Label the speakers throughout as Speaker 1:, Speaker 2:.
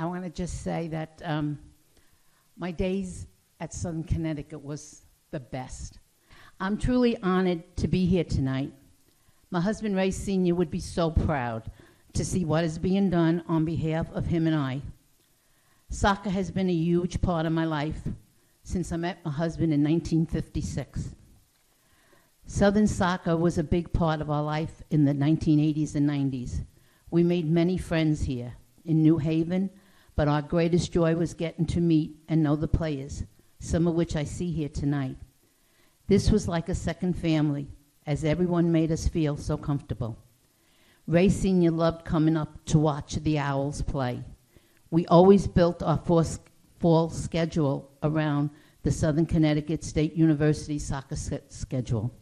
Speaker 1: I want to just say that my days at Southern Connecticut was the best. I'm truly honored to be here tonight. My husband, Ray Sr., would be so proud to see what is being done on behalf of him and I. Soccer has been a huge part of my life since I met my husband in 1956. Southern soccer was a big part of our life in the 1980s and 90s. We made many friends here in New Haven, but our greatest joy was getting to meet and know the players, some of which I see here tonight. This was like a second family, as everyone made us feel so comfortable. Ray Sr. loved coming up to watch the Owls play. We always built our fall schedule around the Southern Connecticut State University soccer schedule.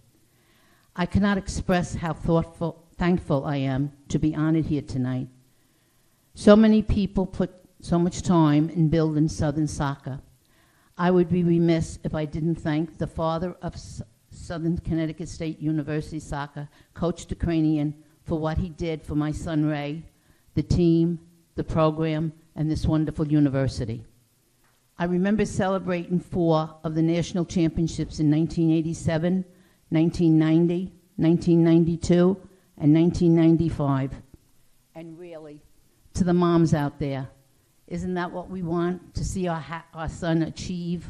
Speaker 1: I cannot express how thankful I am to be honored here tonight. So many people put so much time in building Southern soccer. I would be remiss if I didn't thank the father of Southern Connecticut State University soccer, Coach DeCranian, for what he did for my son Ray, the team, the program, and this wonderful university. I remember celebrating 4 of the national championships in 1987, 1990, 1992, and 1995. And really, to the moms out there, isn't that what we want? To see our son achieve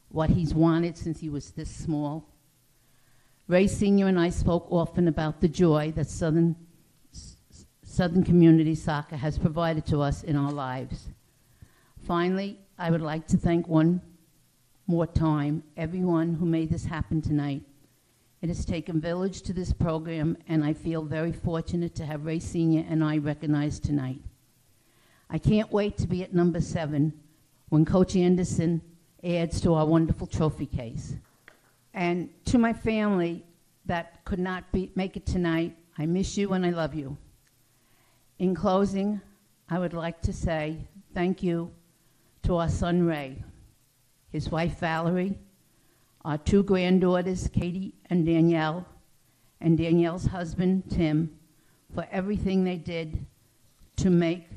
Speaker 1: what he's wanted since he was this small? Ray Sr. and I spoke often about the joy that Southern Community Soccer has provided to us in our lives. Finally, I would like to thank one more time everyone who made this happen tonight. It has taken village to this program, and I feel very fortunate to have Ray Sr. and I recognized tonight. I can't wait to be at number 7 when Coach Anderson adds to our wonderful trophy case. And to my family that could not make it tonight, I miss you and I love you. In closing, I would like to say thank you to our son Ray, his wife Valerie, our 2 granddaughters, Katie and Danielle's husband, Tim, for everything they did to make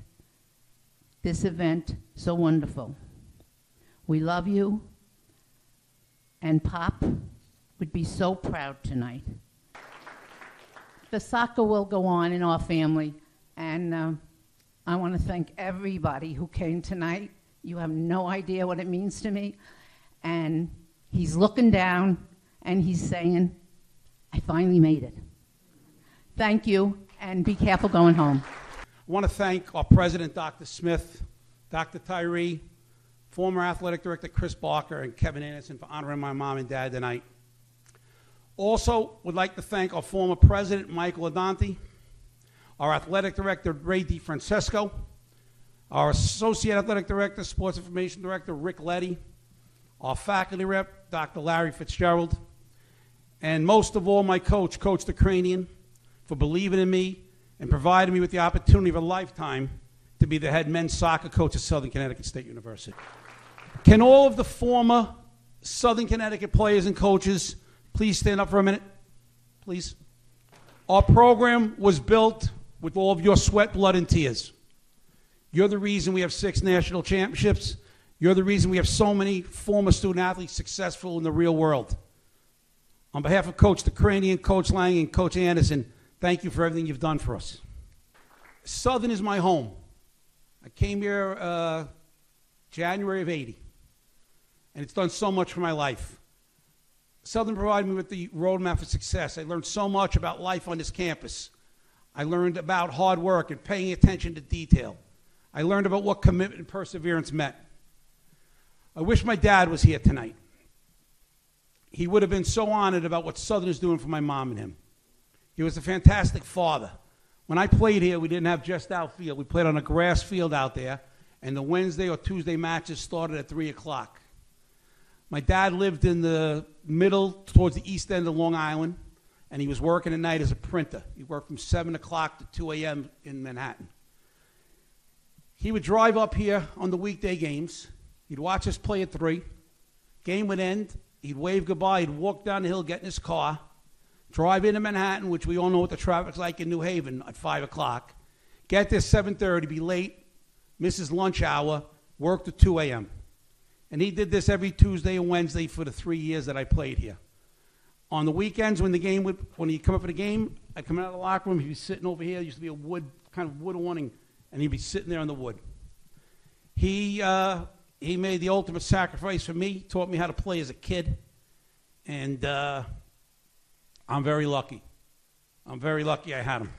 Speaker 1: this event so wonderful. We love you, and Pop would be so proud tonight. The soccer will go on in our family, and I want to thank everybody who came tonight. You have no idea what it means to me. And he's looking down, and he's saying, I finally made it. Thank you, and be careful going home.
Speaker 2: I want to thank our president, Dr. Smith, Dr. Tyree, former athletic director Chris Barker, and Kevin Anderson for honoring my mom and dad tonight. Also would like to thank our former president, Michael Adante, our athletic director, Ray DeFrancesco, our associate athletic director, sports information director, Rick Letty, our faculty rep, Dr. Larry Fitzgerald, and most of all, my coach, Coach DeCranian, for believing in me and providing me with the opportunity of a lifetime to be the head men's soccer coach at Southern Connecticut State University. Can all of the former Southern Connecticut players and coaches please stand up for a minute, please? Our program was built with all of your sweat, blood, and tears. You're the reason we have 6 national championships. You're the reason we have so many former student athletes successful in the real world. On behalf of Coach DeCranian, Coach Lang, and Coach Anderson, thank you for everything you've done for us. Southern is my home. I came here January of '80, and it's done so much for my life. Southern provided me with the roadmap for success. I learned so much about life on this campus. I learned about hard work and paying attention to detail. I learned about what commitment and perseverance meant. I wish my dad was here tonight. He would have been so honored about what Southern is doing for my mom and him. He was a fantastic father. When I played here, we didn't have just outfield. We played on a grass field out there, and the Wednesday or Tuesday matches started at 3 o'clock. My dad lived in the middle, towards the east end of Long Island, and he was working at night as a printer. He worked from 7 o'clock to 2 a.m. in Manhattan. He would drive up here on the weekday games. He'd watch us play at 3. Game would end. He'd wave goodbye. He'd walk down the hill, get in his car, drive into Manhattan, which we all know what the traffic's like in New Haven at 5 o'clock. Get there 7:30, be late, Mrs. Lunch Hour, worked at 2 a.m. And he did this every Tuesday and Wednesday for the 3 years that I played here. On the weekends when he'd come up for the game, I'd come out of the locker room, he'd be sitting over here. There used to be a kind of wood awning, and he'd be sitting there on the wood. He made the ultimate sacrifice for me, taught me how to play as a kid, and I'm very lucky. I'm very lucky I had him.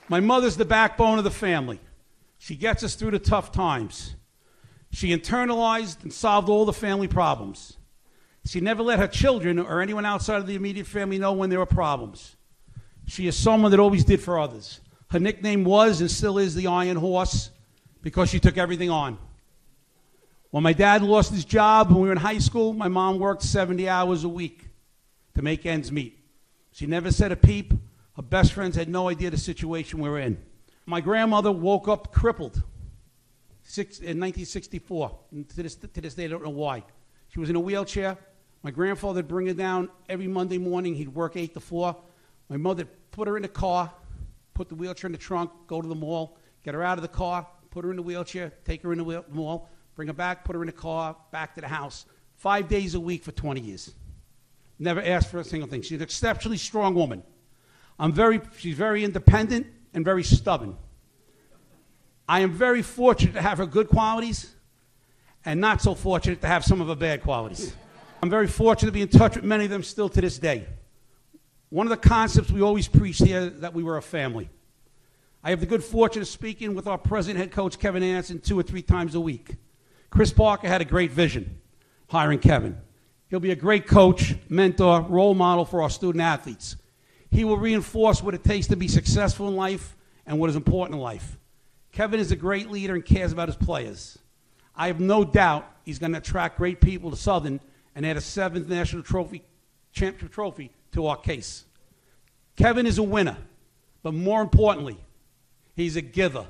Speaker 2: My mother's the backbone of the family. She gets us through the tough times. She internalized and solved all the family problems. She never let her children or anyone outside of the immediate family know when there were problems. She is someone that always did for others. Her nickname was and still is the Iron Horse because she took everything on. When my dad lost his job when we were in high school, my mom worked 70 hours a week to make ends meet. She never said a peep. Her best friends had no idea the situation we were in. My grandmother woke up crippled in 1964. And to this day, I don't know why. She was in a wheelchair. My grandfather would bring her down every Monday morning. He'd work 8 to 4. My mother put her in the car, put the wheelchair in the trunk, go to the mall, get her out of the car, put her in the wheelchair, take her in the mall, bring her back, put her in the car, back to the house. 5 days a week for 20 years. Never asked for a single thing. She's an exceptionally strong woman. She's very independent and very stubborn. I am very fortunate to have her good qualities and not so fortunate to have some of her bad qualities. I'm very fortunate to be in touch with many of them still to this day. One of the concepts we always preached here is that we were a family. I have the good fortune of speaking with our president head coach, Kevin Anderson, 2 or 3 times a week. Chris Parker had a great vision, hiring Kevin. He'll be a great coach, mentor, role model for our student athletes. He will reinforce what it takes to be successful in life and what is important in life. Kevin is a great leader and cares about his players. I have no doubt he's going to attract great people to Southern and add a 7th national championship trophy to our case. Kevin is a winner, but more importantly, he's a giver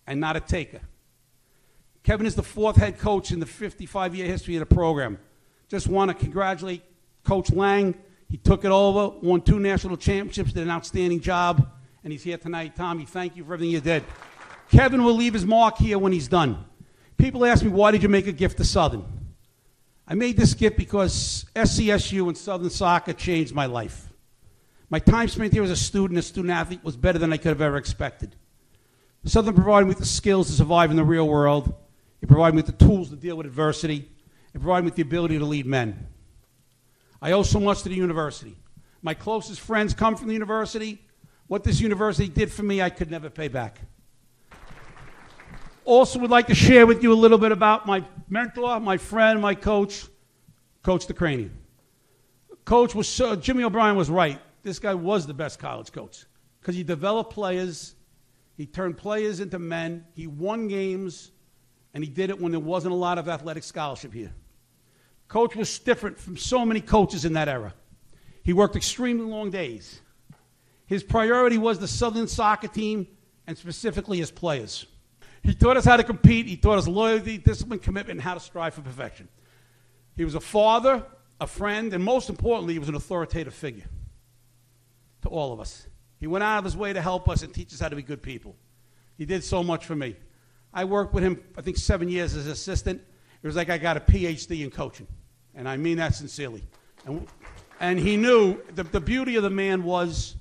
Speaker 2: and not a taker. Kevin is the 4th head coach in the 55-year history of the program. Just want to congratulate Coach Lang. He took it over, won 2 national championships, did an outstanding job, and he's here tonight. Tommy, thank you for everything you did. Kevin will leave his mark here when he's done. People ask me, why did you make a gift to Southern? I made this gift because SCSU and Southern soccer changed my life. My time spent here as a student athlete, was better than I could have ever expected. Southern provided me with the skills to survive in the real world. It provided me with the tools to deal with adversity. It provided me with the ability to lead men. I owe so much to the university. My closest friends come from the university. What this university did for me, I could never pay back. Also would like to share with you a little bit about my mentor, my friend, my coach, Coach DeCranie. Jimmy O'Brien was right. This guy was the best college coach because he developed players. He turned players into men. He won games, and he did it when there wasn't a lot of athletic scholarship here. Coach was different from so many coaches in that era. He worked extremely long days. His priority was the Southern soccer team and specifically his players. He taught us how to compete. He taught us loyalty, discipline, commitment, and how to strive for perfection. He was a father, a friend, and most importantly, he was an authoritative figure to all of us. He went out of his way to help us and teach us how to be good people. He did so much for me. I worked with him, I think, 7 years as assistant. It was like I got a PhD in coaching, and I mean that sincerely. And he knew, the beauty of the man was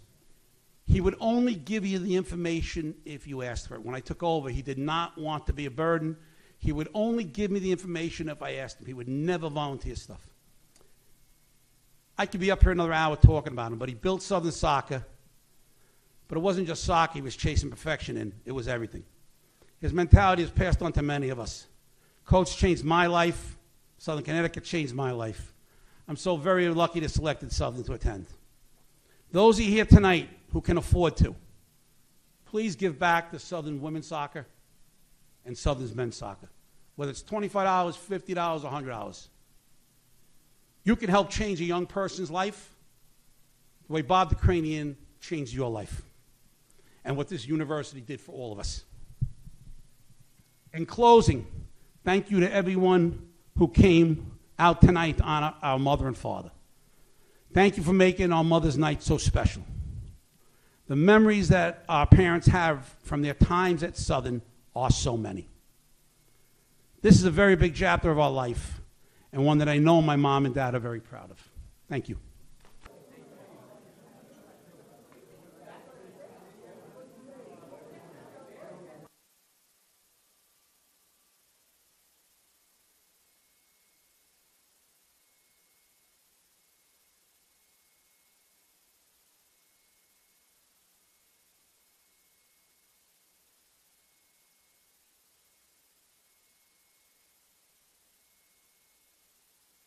Speaker 2: he would only give you the information if you asked for it. When I took over, he did not want to be a burden. He would only give me the information if I asked him. He would never volunteer stuff. I could be up here another hour talking about him, but he built Southern soccer. But it wasn't just soccer he was chasing perfection in. It was everything. His mentality is passed on to many of us. Coach changed my life. Southern Connecticut changed my life. I'm so very lucky to selected Southern to attend. Those of you here tonight who can afford to, please give back to Southern women's soccer and Southern's men's soccer. Whether it's $25, $50, or $100. You can help change a young person's life the way Bob DeCranie changed your life and what this university did for all of us. In closing, thank you to everyone who came out tonight to honor our mother and father. Thank you for making our Mother's Night so special. The memories that our parents have from their times at Southern are so many. This is a very big chapter of our life, and one that I know my mom and dad are very proud of. Thank you.